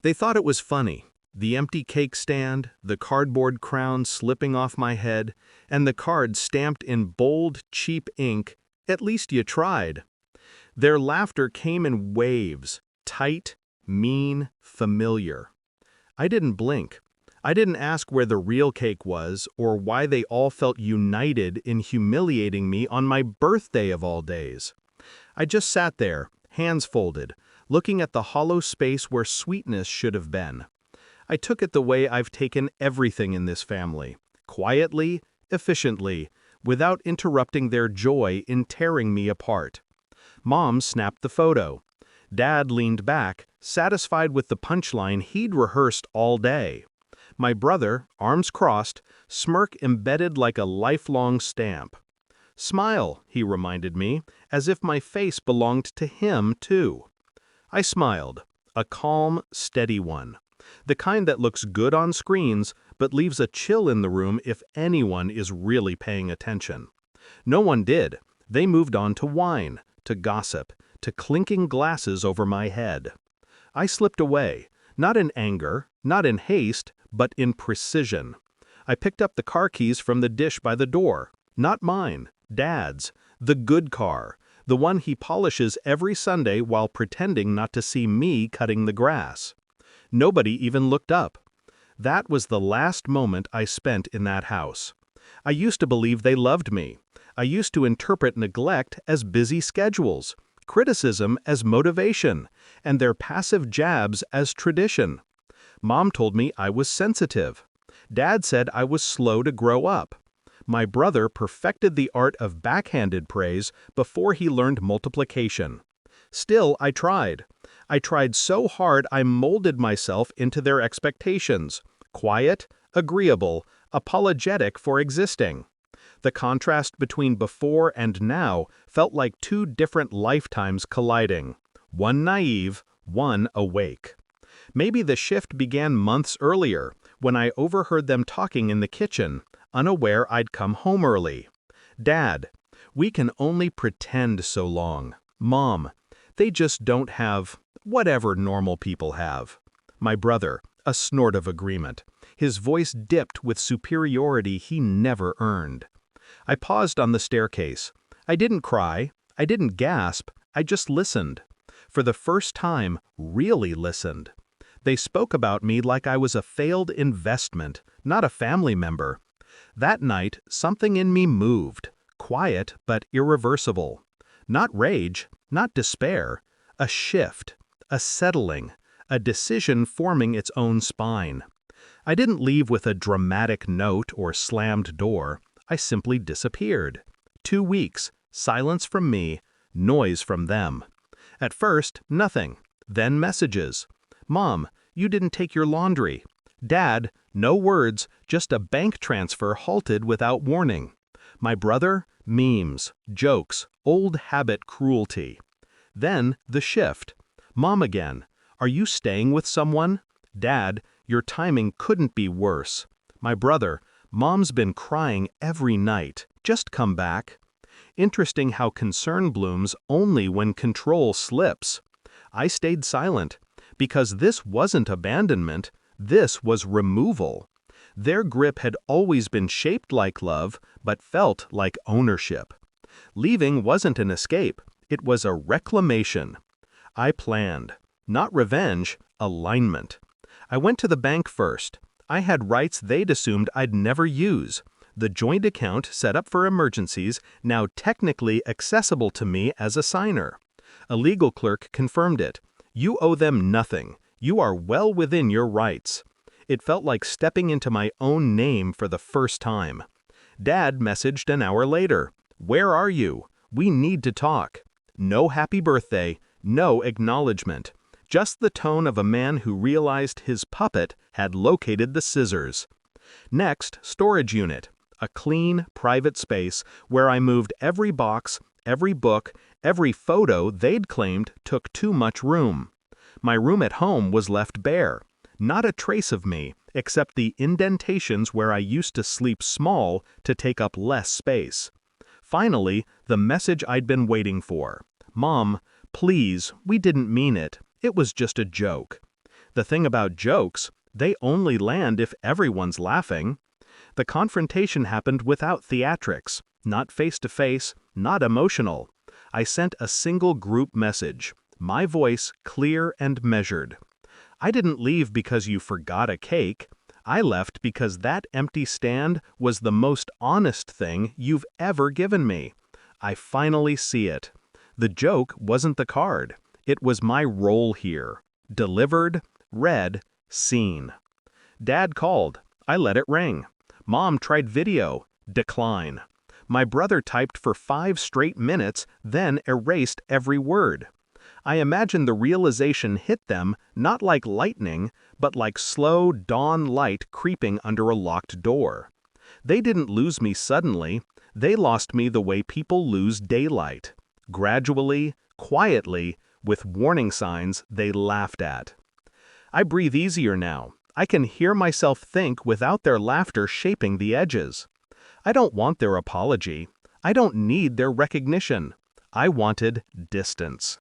They thought it was funny. The empty cake stand, the cardboard crown slipping off my head, and the card stamped in bold, cheap ink, "At least you tried." Their laughter came in waves, tight, mean, familiar. I didn't blink. I didn't ask where the real cake was or why they all felt united in humiliating me on my birthday of all days. I just sat there, hands folded, looking at the hollow space where sweetness should have been. I took it the way I've taken everything in this family, quietly, efficiently, without interrupting their joy in tearing me apart. Mom snapped the photo. Dad leaned back, satisfied with the punchline he'd rehearsed all day. My brother, arms crossed, smirk embedded like a lifelong stamp. "Smile," he reminded me, as if my face belonged to him, too. I smiled, a calm, steady one. The kind that looks good on screens, but leaves a chill in the room if anyone is really paying attention. No one did. They moved on to wine, to gossip, to clinking glasses over my head. I slipped away, not in anger, not in haste, but in precision. I picked up the car keys from the dish by the door. Not mine, Dad's, the good car, the one he polishes every Sunday while pretending not to see me cutting the grass. Nobody even looked up. That was the last moment I spent in that house. I used to believe they loved me. I used to interpret neglect as busy schedules, criticism as motivation, and their passive jabs as tradition. Mom told me I was sensitive. Dad said I was slow to grow up. My brother perfected the art of backhanded praise before he learned multiplication. Still, I tried. I tried so hard I molded myself into their expectations. Quiet, agreeable, apologetic for existing. The contrast between before and now felt like two different lifetimes colliding. One naive, one awake. Maybe the shift began months earlier, when I overheard them talking in the kitchen, unaware I'd come home early. "Dad, we can only pretend so long. Mom, they just don't have whatever normal people have." My brother, a snort of agreement. His voice dipped with superiority he never earned. I paused on the staircase. I didn't cry. I didn't gasp. I just listened. For the first time, really listened. They spoke about me like I was a failed investment, not a family member. That night, something in me moved, quiet but irreversible. Not rage, not despair, a shift, a settling, a decision forming its own spine. I didn't leave with a dramatic note or slammed door. I simply disappeared. 2 weeks, silence from me, noise from them. At first, nothing. Then messages. "Mom, you didn't take your laundry." Dad, no words, just a bank transfer halted without warning. My brother, memes, jokes, old habit cruelty. Then the shift. Mom again, "Are you staying with someone?" Dad, "Your timing couldn't be worse." My brother, "Mom's been crying every night. Just come back." Interesting how concern blooms only when control slips. I stayed silent, because this wasn't abandonment, this was removal. Their grip had always been shaped like love, but felt like ownership. Leaving wasn't an escape, it was a reclamation. I planned. Not revenge, alignment. I went to the bank first. I had rights they'd assumed I'd never use. The joint account set up for emergencies, now technically accessible to me as a signer. A legal clerk confirmed it. "You owe them nothing. You are well within your rights." It felt like stepping into my own name for the first time. Dad messaged an hour later. "Where are you? We need to talk." No happy birthday, no acknowledgement. Just the tone of a man who realized his puppet had located the scissors. Next, storage unit. A clean, private space where I moved every box, every book, every photo they'd claimed took too much room. My room at home was left bare. Not a trace of me, except the indentations where I used to sleep small to take up less space. Finally, the message I'd been waiting for. "Mom, please, we didn't mean it. It was just a joke." The thing about jokes, they only land if everyone's laughing. The confrontation happened without theatrics, not face-to-face, not emotional. I sent a single group message, my voice clear and measured. I didn't leave because you forgot a cake. I left because that empty stand was the most honest thing you've ever given me. I finally see it. The joke wasn't the card. It was my role here. Delivered, read, seen. Dad called. I let it ring. Mom tried video. Decline. My brother typed for 5 straight minutes, then erased every word. I imagine the realization hit them not like lightning, but like slow dawn light creeping under a locked door. They didn't lose me suddenly. They lost me the way people lose daylight. Gradually, quietly, with warning signs they laughed at. I breathe easier now. I can hear myself think without their laughter shaping the edges. I don't want their apology. I don't need their recognition. I wanted distance.